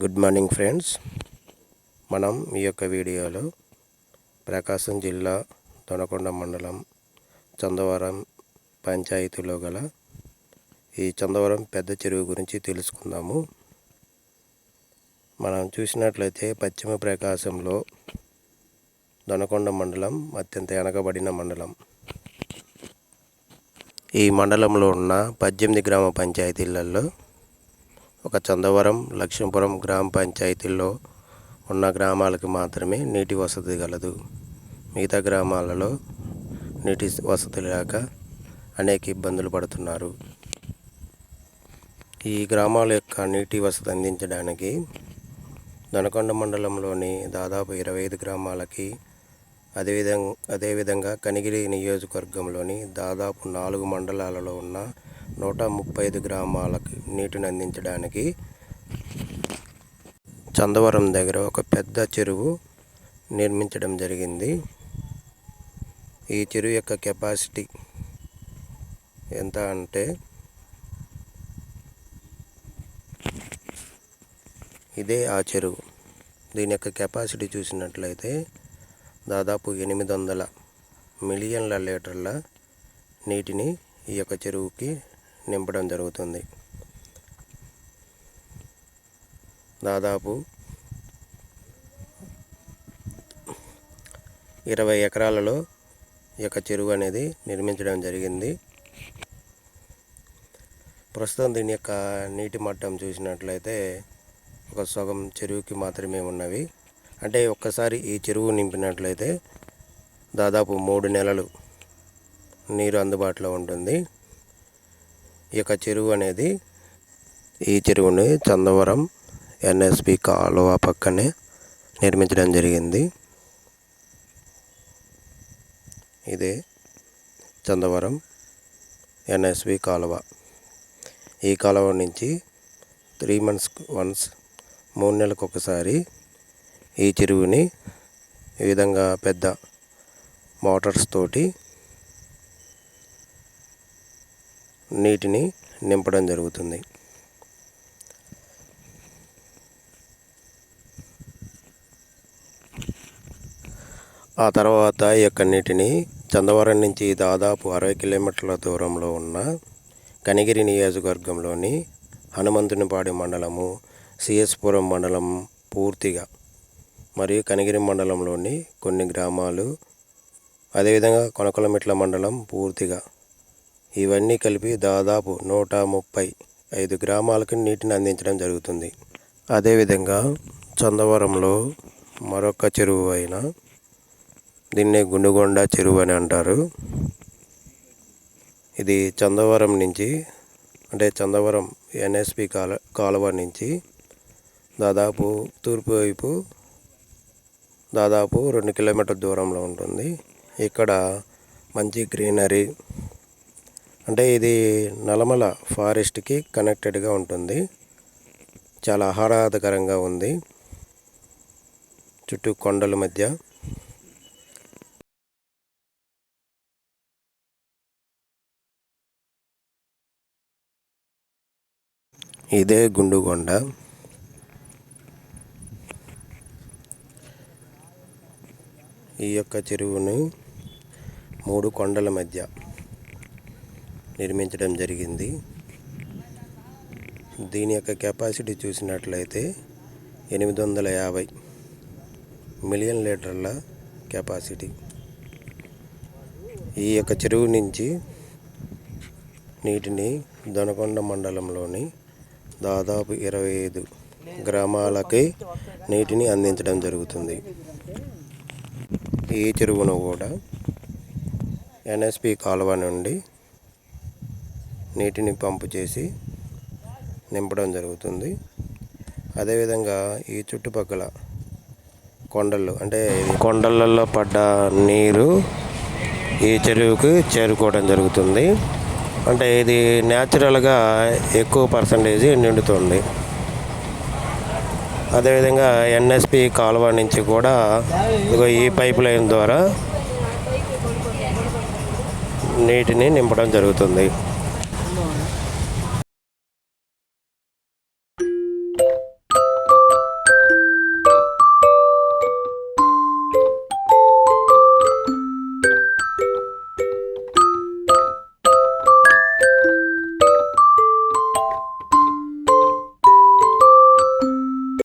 Good morning friends. మనం ఈ యొక్క వీడియోలో ప్రకాశం జిల్లా దొనకొండ మండలం చందవరం పంచాయతీలో గల ఈ చందవరం పెద్ద చెరువు గురించి తెలుసుకుందాము. మనం చూసినట్లయితే పశ్చిమ ప్రకాశంలో దొనకొండ మండలం అత్యంత వెనకబడిన మండలం. ఈ మండలంలో ఉన్న 18 గ్రామ పంచాయతీలలో ఒక చందవరం, లక్ష్మీపురం గ్రామ పంచాయతీల్లో ఉన్న గ్రామాలకు మాత్రమే నీటి వసతి గలదు. మిగతా గ్రామాలలో నీటి వసతి లేక అనేక ఇబ్బందులు పడుతున్నారు. ఈ గ్రామాల యొక్క నీటి వసతి అందించడానికి దొనకొండ మండలంలోని దాదాపు 25 గ్రామాలకి, అదేవిధంగా కనిగిరి నియోజకవర్గంలోని దాదాపు 4 మండలాలలో ఉన్న 135 గ్రామాలకు నీటిని అందించడానికి చందవరం దగ్గర ఒక పెద్ద చెరువు నిర్మించడం జరిగింది. ఈ చెరువు యొక్క కెపాసిటీ ఎంత అంటే ఇదే ఆ చెరువు. దీని యొక్క కెపాసిటీ చూసినట్లయితే దాదాపు 800 మిలియన్ల లీటర్ల నీటిని ఈ యొక్క చెరువుకి నింపడం జరుగుతుంది. దాదాపు 20 ఎకరాలలో ఈ యొక్క చెరువు అనేది నిర్మించడం జరిగింది. ప్రస్తుతం దీని యొక్క నీటి మట్టం చూసినట్లయితే ఒక సగం చెరువుకి మాత్రమే ఉన్నవి. అంటే ఒక్కసారి ఈ చెరువు నింపినట్లయితే దాదాపు 3 నెలలు నీరు అందుబాటులో ఉంటుంది. ఈ యొక్క చెరువు అనేది ఈ చెరువుని చందవరం ఎన్ఎస్పి కాలువ పక్కనే నిర్మించడం జరిగింది. ఇదే చందవరం ఎన్ఎస్పి కాలువ. ఈ కాలువ నుంచి 3 months వన్స్ 3 నెలలకు ఒకసారి ఈ చెరువుని ఈ విధంగా పెద్ద మోటార్స్ తోటి నీటిని నింపడం జరుగుతుంది. ఆ తర్వాత ఈ యొక్క నీటిని చందవరం నుంచి దాదాపు 60 కిలోమీటర్ల దూరంలో ఉన్న కనిగిరి నియోజకవర్గంలోని హనుమంతునిపాడు మండలము, సిఎస్పురం మండలం పూర్తిగా, మరియు కనిగిరి మండలంలోని కొన్ని గ్రామాలు, అదేవిధంగా కొనకొలమిట్ల మండలం పూర్తిగా, ఇవన్నీ కలిపి దాదాపు 135 గ్రామాలకు నీటిని అందించడం జరుగుతుంది. అదేవిధంగా చందవరంలో మరొక చెరువు అయిన దీన్నే గుండుగొండ చెరువు అని అంటారు. ఇది చందవరం నుంచి, అంటే చందవరం ఎన్ఎస్పి కాలువ నుంచి దాదాపు తూర్పు వైపు దాదాపు 2 కిలోమీటర్ల దూరంలో ఉంటుంది. ఇక్కడ మంచి గ్రీనరీ, అంటే ఇది నల్లమల ఫారెస్ట్కి కనెక్టెడ్గా ఉంటుంది. చాలా ఆహ్లాదకరంగా ఉంది. చుట్టూ కొండల మధ్య ఇదే గుండుగొండ. ఈ యొక్క చెరువును 3 కొండల మధ్య నిర్మించడం జరిగింది. దీని యొక్క కెపాసిటీ చూసినట్లయితే 850 మిలియన్ లీటర్ల కెపాసిటీ. ఈ యొక్క చెరువు నుంచి నీటిని దొనకొండ మండలంలోని దాదాపు 25 గ్రామాలకి నీటిని అందించడం జరుగుతుంది. ఈ చెరువును కూడా ఎన్ఎస్పి కాలువ నుండి నీటిని పంపు చేసి నింపడం జరుగుతుంది. అదేవిధంగా ఈ చుట్టుపక్కల కొండలు, అంటే కొండలలో పడ్డ నీరు ఈ చెరువుకి చేరుకోవడం జరుగుతుంది. అంటే ఇది న్యాచురల్గా ఎక్కువ పర్సంటేజ్ నిండుతుంది. అదేవిధంగా ఎన్ఎస్పి కాలువ నుంచి కూడా ఈ పైప్ లైన్ ద్వారా నీటిని నింపడం జరుగుతుంది.